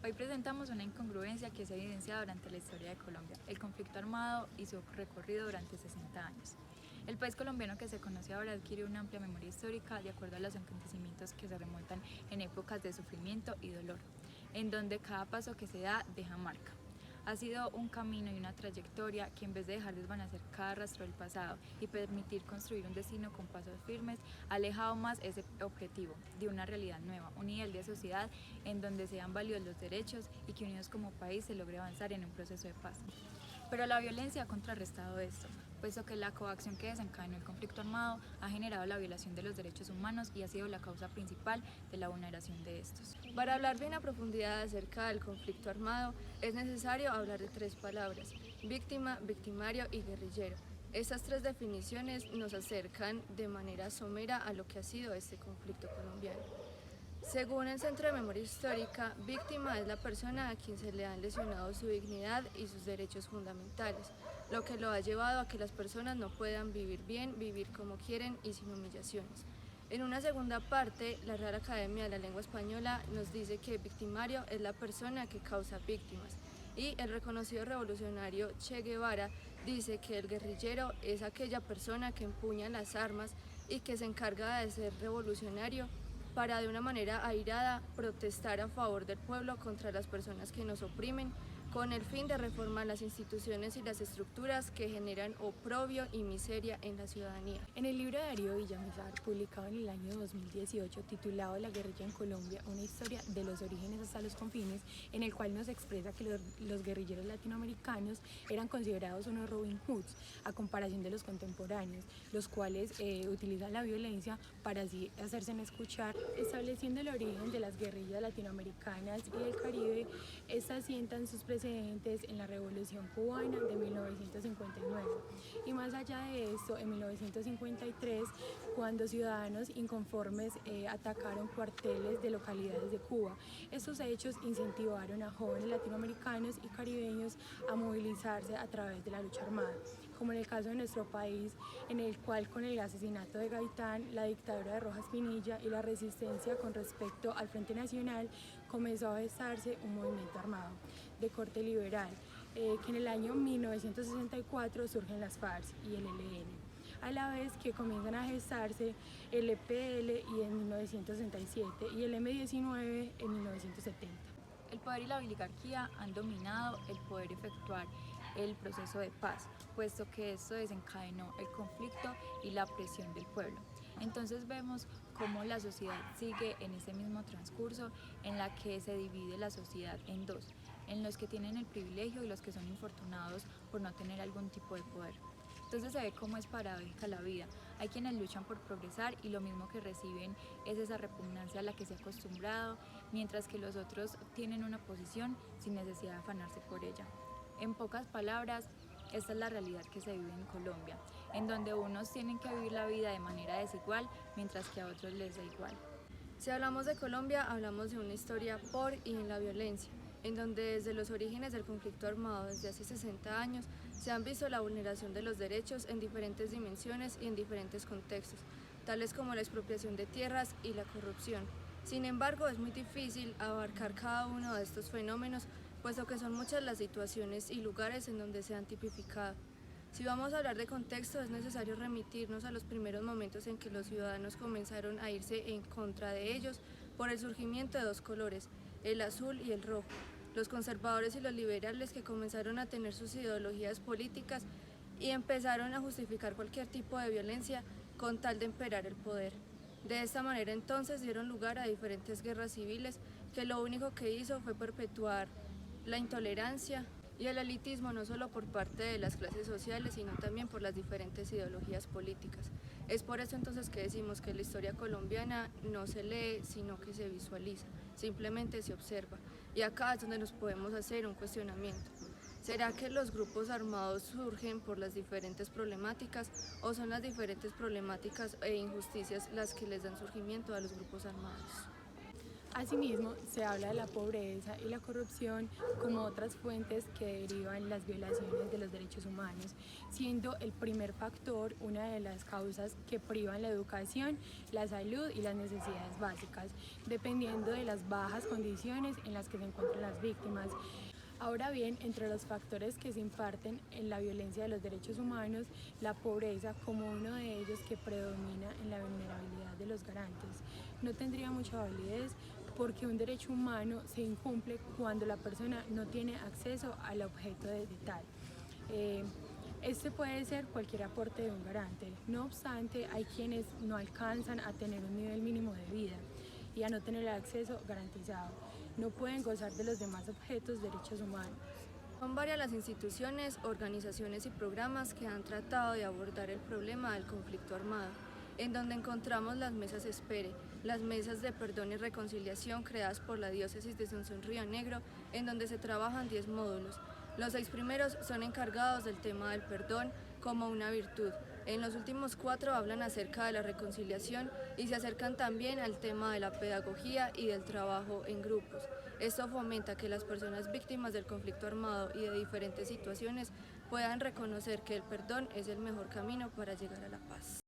Hoy presentamos una incongruencia que se ha evidenciado durante la historia de Colombia, el conflicto armado y su recorrido durante 60 años. El país colombiano que se conoce ahora adquiere una amplia memoria histórica de acuerdo a los acontecimientos que se remontan en épocas de sufrimiento y dolor, en donde cada paso que se da deja marca. Ha sido un camino y una trayectoria que en vez de dejar desvanecer cada rastro del pasado y permitir construir un destino con pasos firmes, ha alejado más ese objetivo de una realidad nueva, un ideal de sociedad en donde sean válidos los derechos y que unidos como país se logre avanzar en un proceso de paz. Pero la violencia ha contrarrestado esto, puesto que la coacción que desencadenó el conflicto armado ha generado la violación de los derechos humanos y ha sido la causa principal de la vulneración de estos. Para hablar bien a profundidad acerca del conflicto armado, es necesario hablar de tres palabras: víctima, victimario y guerrillero. Estas tres definiciones nos acercan de manera somera a lo que ha sido este conflicto colombiano. Según el Centro de Memoria Histórica, víctima es la persona a quien se le han lesionado su dignidad y sus derechos fundamentales, lo que lo ha llevado a que las personas no puedan vivir bien, vivir como quieren y sin humillaciones. En una segunda parte, la Real Academia de la Lengua Española nos dice que victimario es la persona que causa víctimas, y el reconocido revolucionario Che Guevara dice que el guerrillero es aquella persona que empuña las armas y que se encarga de ser revolucionario para de una manera airada protestar a favor del pueblo contra las personas que nos oprimen, con el fin de reformar las instituciones y las estructuras que generan oprobio y miseria en la ciudadanía. En el libro de Darío Villamizar, publicado en el año 2018, titulado La guerrilla en Colombia, una historia de los orígenes hasta los confines, en el cual nos expresa que los guerrilleros latinoamericanos eran considerados unos Robin Hoods, a comparación de los contemporáneos, los cuales utilizan la violencia para así hacerse escuchar. Estableciendo el origen de las guerrillas latinoamericanas y del Caribe, estas sientan sus precedentes en la Revolución Cubana de 1959. Y más allá de esto, en 1953, cuando ciudadanos inconformes atacaron cuarteles de localidades de Cuba. Estos hechos incentivaron a jóvenes latinoamericanos y caribeños a movilizarse a través de la lucha armada, como en el caso de nuestro país, en el cual con el asesinato de Gaitán, la dictadura de Rojas Pinilla y la resistencia con respecto al Frente Nacional, comenzó a gestarse un movimiento armado de corte liberal, que en el año 1964 surgen las FARC y el ELN, a la vez que comienzan a gestarse el EPL y en 1967 y el M-19 en 1970. El poder y la oligarquía han dominado el poder efectuar el proceso de paz, puesto que esto desencadenó el conflicto y la presión del pueblo. Entonces vemos cómo la sociedad sigue en ese mismo transcurso en la que se divide la sociedad en dos, en los que tienen el privilegio y los que son infortunados por no tener algún tipo de poder. Entonces se ve cómo es paradójica la vida. Hay quienes luchan por progresar y lo mismo que reciben es esa repugnancia a la que se ha acostumbrado, mientras que los otros tienen una posición sin necesidad de afanarse por ella. En pocas palabras, esta es la realidad que se vive en Colombia, en donde unos tienen que vivir la vida de manera desigual, mientras que a otros les da igual. Si hablamos de Colombia, hablamos de una historia por y en la violencia, en donde desde los orígenes del conflicto armado desde hace 60 años se han visto la vulneración de los derechos en diferentes dimensiones y en diferentes contextos, tales como la expropiación de tierras y la corrupción. Sin embargo, es muy difícil abarcar cada uno de estos fenómenos, puesto que son muchas las situaciones y lugares en donde se han tipificado. Si vamos a hablar de contexto, es necesario remitirnos a los primeros momentos en que los ciudadanos comenzaron a irse en contra de ellos por el surgimiento de dos colores, el azul y el rojo. Los conservadores y los liberales, que comenzaron a tener sus ideologías políticas y empezaron a justificar cualquier tipo de violencia con tal de emperar el poder. De esta manera entonces dieron lugar a diferentes guerras civiles que lo único que hizo fue perpetuar la intolerancia y el elitismo, no solo por parte de las clases sociales, sino también por las diferentes ideologías políticas. Es por eso entonces que decimos que la historia colombiana no se lee, sino que se visualiza, simplemente se observa. Y acá es donde nos podemos hacer un cuestionamiento. ¿Será que los grupos armados surgen por las diferentes problemáticas o son las diferentes problemáticas e injusticias las que les dan surgimiento a los grupos armados? Asimismo, se habla de la pobreza y la corrupción como otras fuentes que derivan las violaciones de los derechos humanos, siendo el primer factor una de las causas que privan la educación, la salud y las necesidades básicas, dependiendo de las bajas condiciones en las que se encuentran las víctimas. Ahora bien, entre los factores que se imparten en la violencia de los derechos humanos, la pobreza como uno de ellos que predomina en la vulnerabilidad de los garantes no tendría mucha validez porque un derecho humano se incumple cuando la persona no tiene acceso al objeto de tal. Este puede ser cualquier aporte de un garante. No obstante, hay quienes no alcanzan a tener un nivel mínimo de vida y a no tener el acceso garantizado. No pueden gozar de los demás objetos de derechos humanos. Son varias las instituciones, organizaciones y programas que han tratado de abordar el problema del conflicto armado, en donde encontramos las mesas Espere, las mesas de perdón y reconciliación creadas por la diócesis de Sonsón Río Negro, en donde se trabajan 10 módulos. Los 6 primeros son encargados del tema del perdón como una virtud. En los últimos 4 hablan acerca de la reconciliación y se acercan también al tema de la pedagogía y del trabajo en grupos. Esto fomenta que las personas víctimas del conflicto armado y de diferentes situaciones puedan reconocer que el perdón es el mejor camino para llegar a la paz.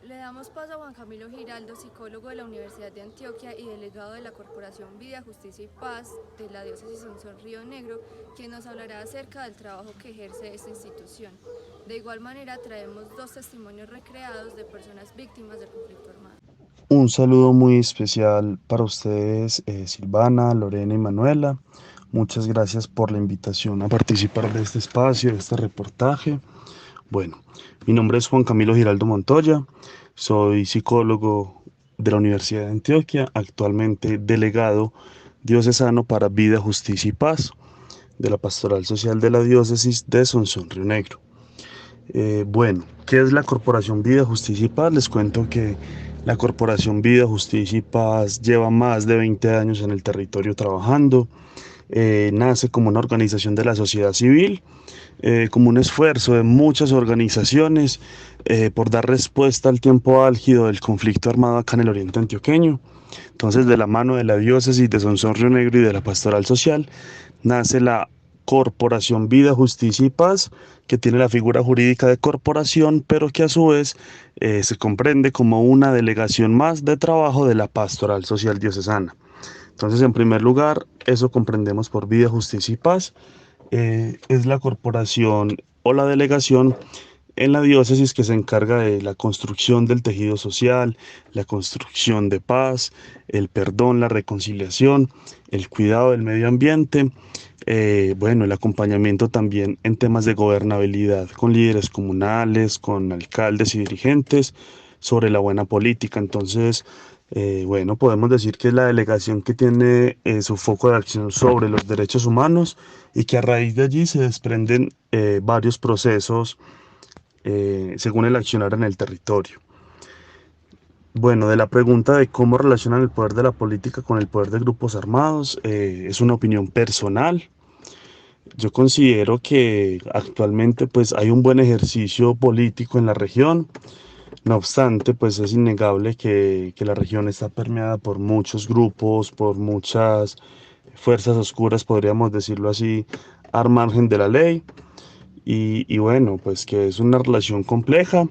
Le damos paso a Juan Camilo Giraldo, psicólogo de la Universidad de Antioquia y delegado de la Corporación Vida, Justicia y Paz de la Diócesis Sonsón Río Negro, quien nos hablará acerca del trabajo que ejerce esta institución. De igual manera, traemos 2 testimonios recreados de personas víctimas del conflicto armado. Un saludo muy especial para ustedes, Silvana, Lorena y Manuela. Muchas gracias por la invitación a participar de este espacio, de este reportaje. Bueno, mi nombre es Juan Camilo Giraldo Montoya, soy psicólogo de la Universidad de Antioquia, actualmente delegado diocesano para Vida, Justicia y Paz de la Pastoral Social de la Diócesis de Sonsón Río Negro. Bueno, ¿qué es la Corporación Vida, Justicia y Paz? Les cuento que la Corporación Vida, Justicia y Paz lleva más de 20 años en el territorio trabajando. Nace como una organización de la sociedad civil, como un esfuerzo de muchas organizaciones por dar respuesta al tiempo álgido del conflicto armado acá en el oriente antioqueño. Entonces, de la mano de la diócesis de Sonsón Río Negro y de la Pastoral Social, nace la Corporación Vida, Justicia y Paz, que tiene la figura jurídica de corporación, pero que a su vez se comprende como una delegación más de trabajo de la Pastoral Social Diocesana. Entonces, en primer lugar, eso comprendemos por Vida, Justicia y Paz. Es la corporación o la delegación en la diócesis que se encarga de la construcción del tejido social, la construcción de paz, el perdón, la reconciliación, el cuidado del medio ambiente, el acompañamiento también en temas de gobernabilidad con líderes comunales, con alcaldes y dirigentes sobre la buena política. Entonces, podemos decir que es la delegación que tiene su foco de acción sobre los derechos humanos y que a raíz de allí se desprenden varios procesos según el accionar en el territorio. Bueno, de la pregunta de cómo relacionan el poder de la política con el poder de grupos armados, es una opinión personal. Yo considero que actualmente pues hay un buen ejercicio político en la región. No obstante, pues es innegable que la región está permeada por muchos grupos, por muchas fuerzas oscuras, podríamos decirlo así, al margen de la ley. Y bueno, pues que es una relación compleja,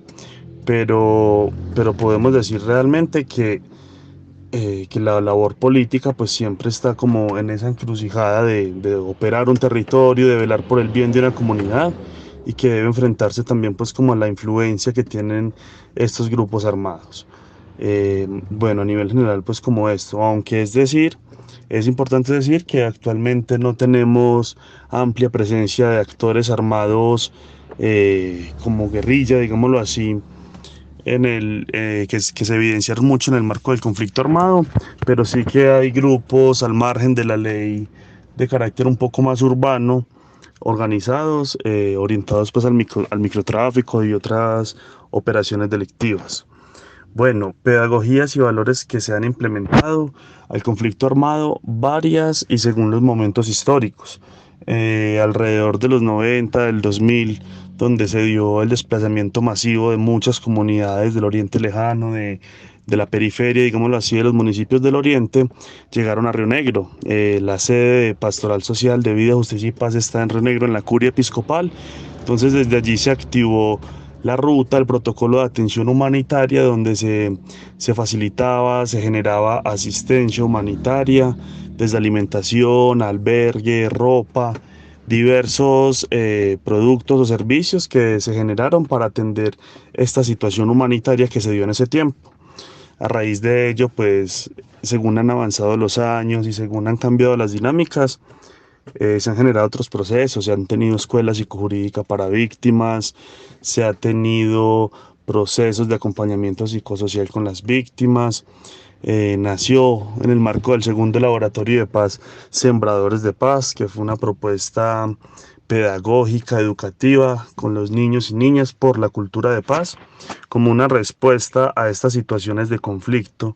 pero podemos decir realmente que la labor política pues siempre está como en esa encrucijada de operar un territorio, de velar por el bien de una comunidad y que debe enfrentarse también pues como a la influencia que tienen estos grupos armados. A nivel general pues como esto, aunque es importante decir que actualmente no tenemos amplia presencia de actores armados como guerrilla, digámoslo así, que se evidenciaron mucho en el marco del conflicto armado, pero sí que hay grupos al margen de la ley de carácter un poco más urbano, organizados, orientados pues al microtráfico y otras operaciones delictivas. Bueno, pedagogías y valores que se han implementado al conflicto armado, varias y según los momentos históricos. Alrededor de los 90, del 2000, donde se dio el desplazamiento masivo de muchas comunidades del Oriente Lejano, de de la periferia, digámoslo así, de los municipios del oriente, llegaron a Río Negro. La sede de Pastoral Social de Vida, Justicia y Paz está en Río Negro, en la curia episcopal. Entonces desde allí se activó la ruta, el protocolo de atención humanitaria, donde se facilitaba, se generaba asistencia humanitaria, desde alimentación, albergue, ropa, diversos productos o servicios que se generaron para atender esta situación humanitaria que se dio en ese tiempo. A raíz de ello, pues, según han avanzado los años y según han cambiado las dinámicas, se han generado otros procesos, se han tenido escuelas psicojurídica para víctimas, se ha tenido procesos de acompañamiento psicosocial con las víctimas. Nació en el marco del segundo laboratorio de paz Sembradores de Paz, que fue una propuesta pedagógica, educativa con los niños y niñas por la cultura de paz, como una respuesta a estas situaciones de conflicto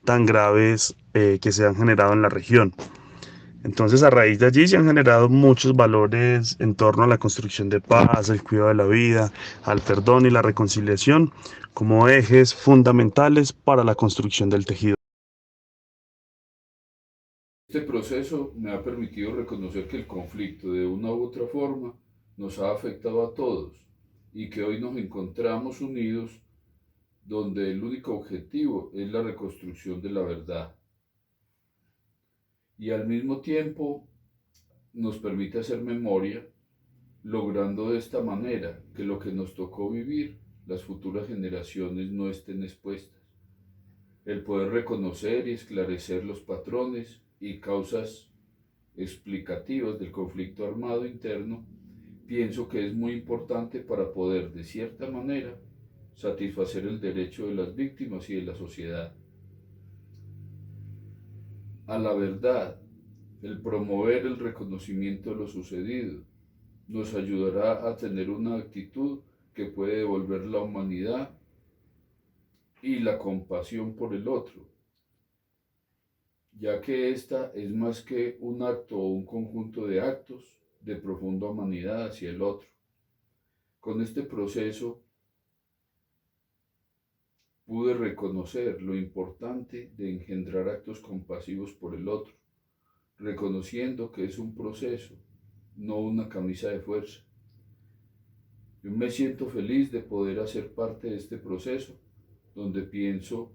tan graves que se han generado en la región. Entonces, a raíz de allí se han generado muchos valores en torno a la construcción de paz, el cuidado de la vida, al perdón y la reconciliación como ejes fundamentales para la construcción del tejido. Este proceso me ha permitido reconocer que el conflicto de una u otra forma nos ha afectado a todos y que hoy nos encontramos unidos donde el único objetivo es la reconstrucción de la verdad. Y al mismo tiempo nos permite hacer memoria, logrando de esta manera que lo que nos tocó vivir, las futuras generaciones no estén expuestas. El poder reconocer y esclarecer los patrones y causas explicativas del conflicto armado interno, pienso que es muy importante para poder, de cierta manera, satisfacer el derecho de las víctimas y de la sociedad a la verdad. El promover el reconocimiento de lo sucedido nos ayudará a tener una actitud que puede devolver la humanidad y la compasión por el otro, ya que esta es más que un acto o un conjunto de actos de profunda humanidad hacia el otro. Con este proceso pude reconocer lo importante de engendrar actos compasivos por el otro, reconociendo que es un proceso, no una camisa de fuerza. Yo me siento feliz de poder hacer parte de este proceso, donde pienso,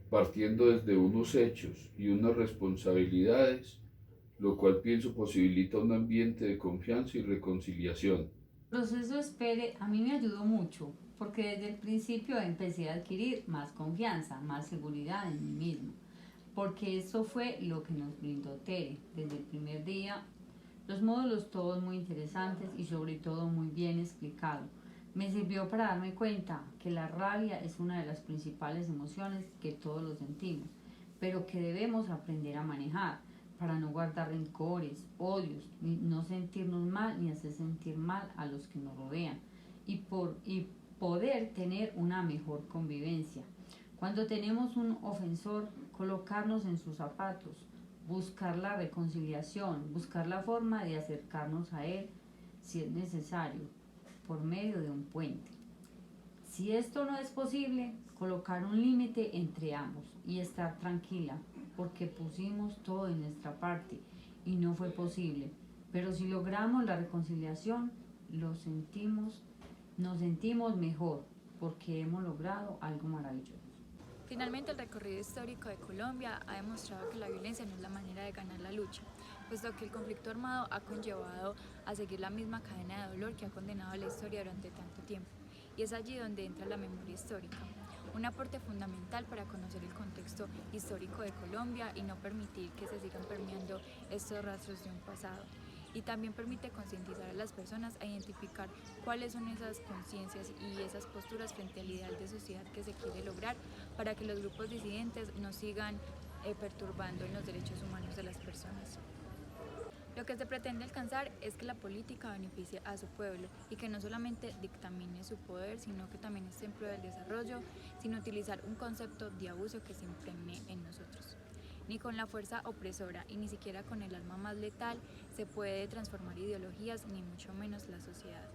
partiendo desde unos hechos y unas responsabilidades, lo cual pienso posibilita un ambiente de confianza y reconciliación. El proceso Espere a mí me ayudó mucho porque desde el principio empecé a adquirir más confianza, más seguridad en mí mismo, porque eso fue lo que nos brindó Tere desde el primer día. Los módulos todos muy interesantes y sobre todo muy bien explicado. Me sirvió para darme cuenta que la rabia es una de las principales emociones que todos lo sentimos, pero que debemos aprender a manejar para no guardar rencores, odios, ni no sentirnos mal ni hacer sentir mal a los que nos rodean y poder tener una mejor convivencia. Cuando tenemos un ofensor, colocarnos en sus zapatos, buscar la reconciliación, buscar la forma de acercarnos a él si es necesario, por medio de un puente. Si esto no es posible, colocar un límite entre ambos y estar tranquila, porque pusimos todo de nuestra parte y no fue posible. Pero si logramos la reconciliación, nos sentimos mejor, porque hemos logrado algo maravilloso. Finalmente, el recorrido histórico de Colombia ha demostrado que la violencia no es la manera de ganar la lucha, puesto que el conflicto armado ha conllevado a seguir la misma cadena de dolor que ha condenado la historia durante tanto tiempo. Y es allí donde entra la memoria histórica, un aporte fundamental para conocer el contexto histórico de Colombia y no permitir que se sigan permeando estos rastros de un pasado. Y también permite concientizar a las personas a identificar cuáles son esas conciencias y esas posturas frente al ideal de sociedad que se quiere lograr para que los grupos disidentes no sigan perturbando en los derechos humanos de las personas. Lo que se pretende alcanzar es que la política beneficie a su pueblo y que no solamente dictamine su poder, sino que también esté en pro del desarrollo, sin utilizar un concepto de abuso que se impregne en nosotros. Ni con la fuerza opresora y ni siquiera con el arma más letal se puede transformar ideologías, ni mucho menos la sociedad.